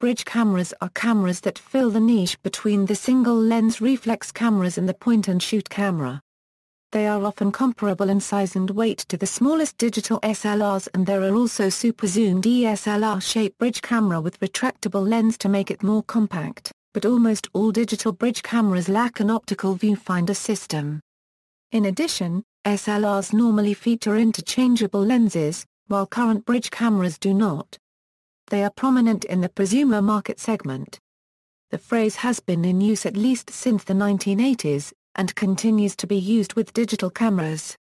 Bridge cameras are cameras that fill the niche between the single-lens reflex cameras and the point-and-shoot camera. They are often comparable in size and weight to the smallest digital SLRs, and there are also superzoom DSLR-shape bridge camera with retractable lens to make it more compact, but almost all digital bridge cameras lack an optical viewfinder system. In addition, SLRs normally feature interchangeable lenses, while current bridge cameras do not. They are prominent in the prosumer market segment. The phrase has been in use at least since the 1980s, and continues to be used with digital cameras.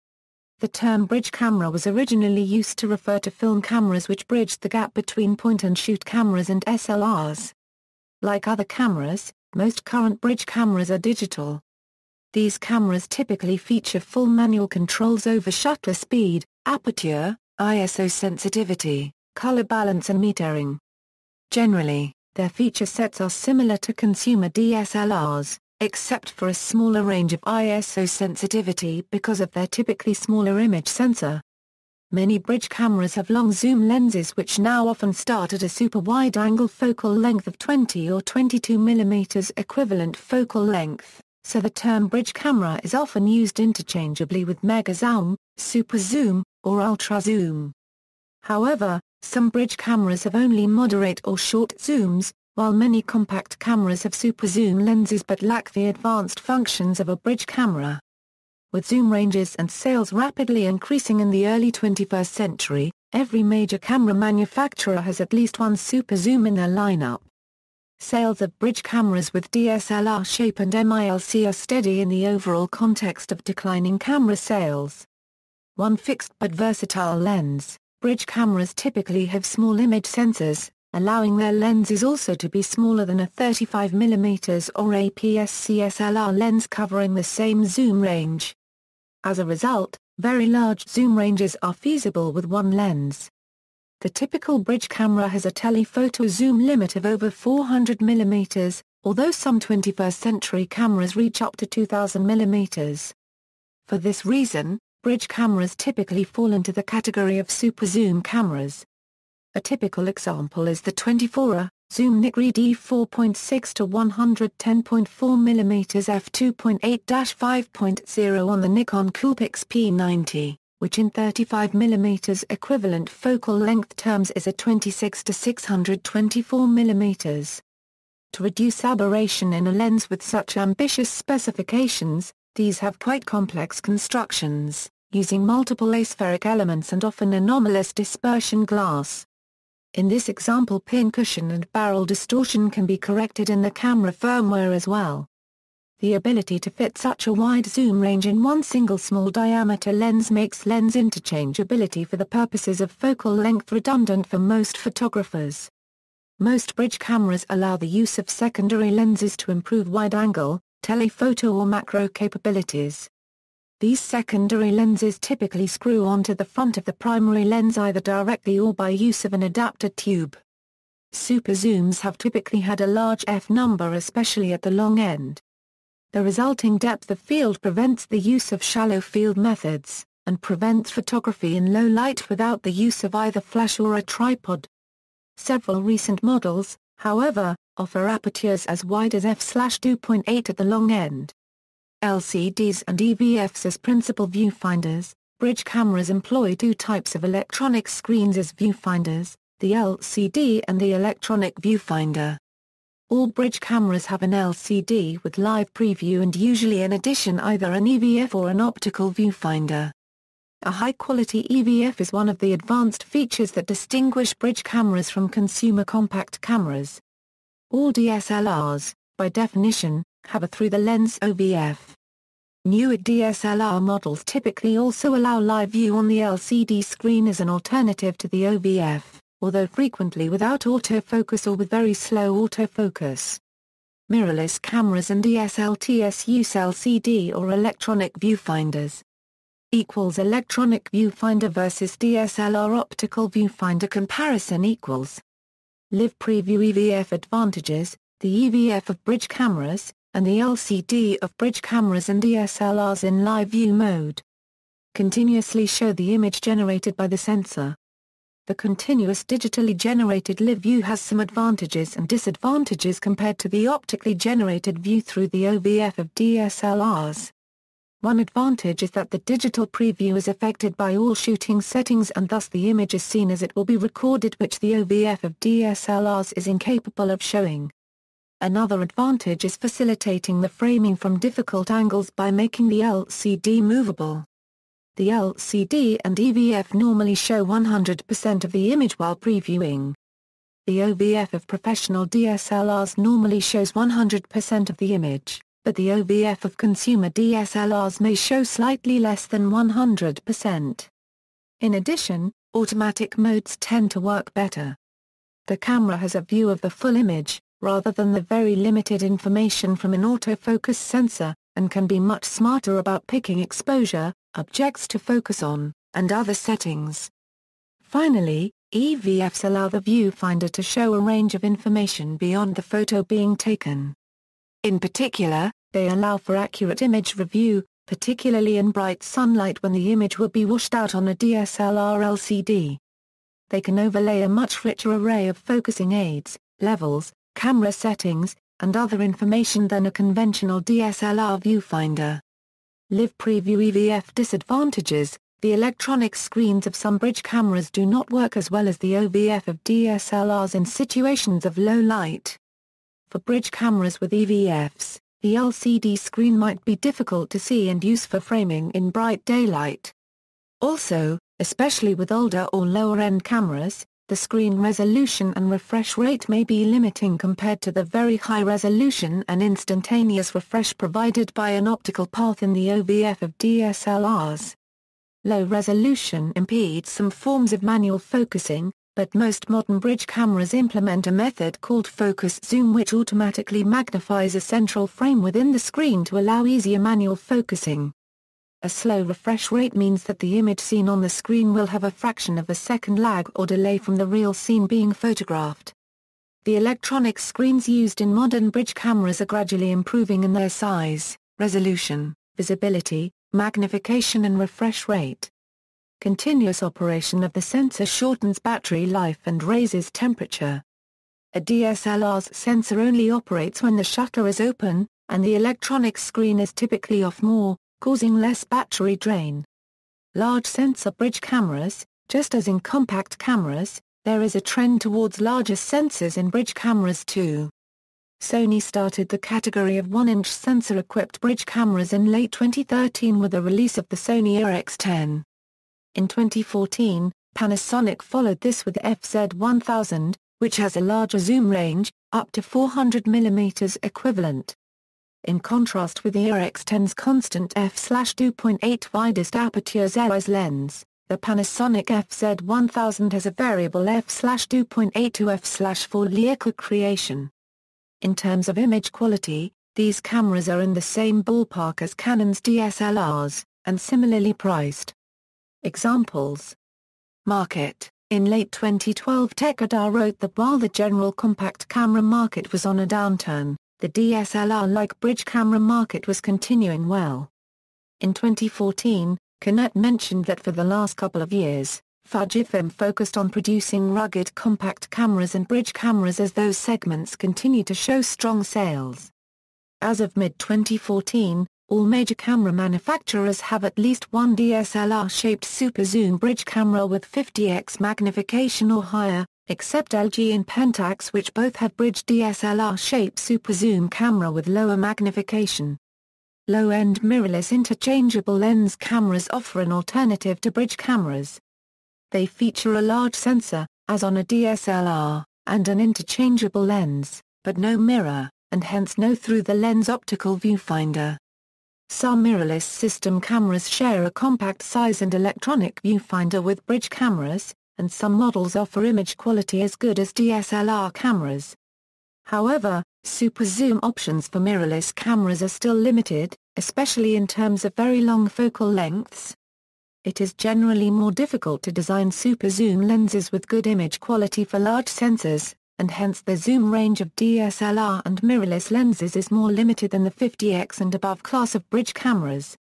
The term bridge camera was originally used to refer to film cameras which bridged the gap between point-and-shoot cameras and SLRs. Like other cameras, most current bridge cameras are digital. These cameras typically feature full manual controls over shutter speed, aperture, ISO sensitivity, color balance and metering. Generally, their feature sets are similar to consumer DSLRs, except for a smaller range of ISO sensitivity because of their typically smaller image sensor. Many bridge cameras have long zoom lenses which now often start at a super wide-angle focal length of 20 or 22 mm equivalent focal length, so the term bridge camera is often used interchangeably with megazoom, superzoom, or ultrazoom. However, some bridge cameras have only moderate or short zooms, while many compact cameras have superzoom lenses but lack the advanced functions of a bridge camera. With zoom ranges and sales rapidly increasing in the early 21st century, every major camera manufacturer has at least one superzoom in their lineup. Sales of bridge cameras with DSLR-shape and MILC are steady in the overall context of declining camera sales. One fixed but versatile lens. Bridge cameras typically have small image sensors, allowing their lenses also to be smaller than a 35 mm or APS-C SLR lens covering the same zoom range. As a result, very large zoom ranges are feasible with one lens. The typical bridge camera has a telephoto zoom limit of over 400 mm, although some 21st-century cameras reach up to 2000 mm. For this reason, bridge cameras typically fall into the category of superzoom cameras. A typical example is the 24 zoom Nikri D4.6 to 110.4 mm f2.8-5.0 on the Nikon Coolpix P90, which in 35 mm equivalent focal length terms is a 26 to 624 mm. To reduce aberration in a lens with such ambitious specifications, these have quite complex constructions, using multiple aspheric elements and often anomalous dispersion glass. In this example, pincushion and barrel distortion can be corrected in the camera firmware as well. The ability to fit such a wide zoom range in one single small diameter lens makes lens interchangeability for the purposes of focal length redundant for most photographers. Most bridge cameras allow the use of secondary lenses to improve wide-angle, telephoto or macro capabilities. These secondary lenses typically screw onto the front of the primary lens either directly or by use of an adapter tube. Superzooms have typically had a large f-number, especially at the long end. The resulting depth of field prevents the use of shallow field methods, and prevents photography in low light without the use of either flash or a tripod. Several recent models, however, offer apertures as wide as f/2.8 at the long end. LCDs and EVFs as principal viewfinders. Bridge cameras employ two types of electronic screens as viewfinders, the LCD and the electronic viewfinder. All bridge cameras have an LCD with live preview and usually in addition either an EVF or an optical viewfinder. A high-quality EVF is one of the advanced features that distinguish bridge cameras from consumer compact cameras. All DSLRs, by definition, have a through-the-lens OVF. Newer DSLR models typically also allow live view on the LCD screen as an alternative to the OVF, although frequently without autofocus or with very slow autofocus. Mirrorless cameras and DSLRs use LCD or electronic viewfinders. Electronic viewfinder versus DSLR optical viewfinder comparison equals Live preview EVF advantages, the EVF of bridge cameras, and the LCD of bridge cameras and DSLRs in live view mode. Continuously show the image generated by the sensor. The continuous digitally generated live view has some advantages and disadvantages compared to the optically generated view through the OVF of DSLRs. One advantage is that the digital preview is affected by all shooting settings and thus the image is seen as it will be recorded, which the OVF of DSLRs is incapable of showing. Another advantage is facilitating the framing from difficult angles by making the LCD movable. The LCD and EVF normally show 100% of the image while previewing. The OVF of professional DSLRs normally shows 100% of the image, but the OVF of consumer DSLRs may show slightly less than 100%. In addition, automatic modes tend to work better. The camera has a view of the full image, rather than the very limited information from an autofocus sensor, and can be much smarter about picking exposure, objects to focus on, and other settings. Finally, EVFs allow the viewfinder to show a range of information beyond the photo being taken. In particular, they allow for accurate image review, particularly in bright sunlight when the image will be washed out on a DSLR LCD. They can overlay a much richer array of focusing aids, levels, camera settings, and other information than a conventional DSLR viewfinder. Live preview EVF disadvantages: the electronic screens of some bridge cameras do not work as well as the OVF of DSLRs in situations of low light. For bridge cameras with EVFs, the LCD screen might be difficult to see and use for framing in bright daylight. Also, especially with older or lower-end cameras, the screen resolution and refresh rate may be limiting compared to the very high resolution and instantaneous refresh provided by an optical path in the OVF of DSLRs. Low resolution impedes some forms of manual focusing, but most modern bridge cameras implement a method called focus zoom, which automatically magnifies a central frame within the screen to allow easier manual focusing. A slow refresh rate means that the image seen on the screen will have a fraction of a second lag or delay from the real scene being photographed. The electronic screens used in modern bridge cameras are gradually improving in their size, resolution, visibility, magnification and refresh rate. Continuous operation of the sensor shortens battery life and raises temperature. A DSLR's sensor only operates when the shutter is open, and the electronic screen is typically off more, causing less battery drain. Large sensor bridge cameras: just as in compact cameras, there is a trend towards larger sensors in bridge cameras too. Sony started the category of 1-inch sensor-equipped bridge cameras in late 2013 with the release of the Sony RX10. In 2014, Panasonic followed this with the FZ1000, which has a larger zoom range, up to 400 mm equivalent. In contrast with the RX10's constant f/2.8 widest aperture ZEISS lens, the Panasonic FZ1000 has a variable f/2.8 to f/4 Leica creation. In terms of image quality, these cameras are in the same ballpark as Canon's DSLRs, and similarly priced. Examples. Market: in late 2012, Tekada wrote that while the general compact camera market was on a downturn, the DSLR-like bridge camera market was continuing well. In 2014, Canet mentioned that for the last couple of years, Fujifilm focused on producing rugged compact cameras and bridge cameras as those segments continue to show strong sales. As of mid-2014, all major camera manufacturers have at least one DSLR-shaped superzoom bridge camera with 50x magnification or higher, except LG and Pentax, which both have bridge DSLR-shaped superzoom camera with lower magnification. Low-end mirrorless interchangeable lens cameras offer an alternative to bridge cameras. They feature a large sensor, as on a DSLR, and an interchangeable lens, but no mirror, and hence no through-the-lens optical viewfinder. Some mirrorless system cameras share a compact size and electronic viewfinder with bridge cameras, and some models offer image quality as good as DSLR cameras. However, superzoom options for mirrorless cameras are still limited, especially in terms of very long focal lengths. It is generally more difficult to design superzoom lenses with good image quality for large sensors, and hence the zoom range of DSLR and mirrorless lenses is more limited than the 50x and above class of bridge cameras.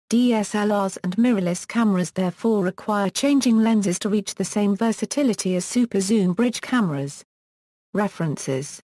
DSLRs and mirrorless cameras therefore require changing lenses to reach the same versatility as superzoom bridge cameras. References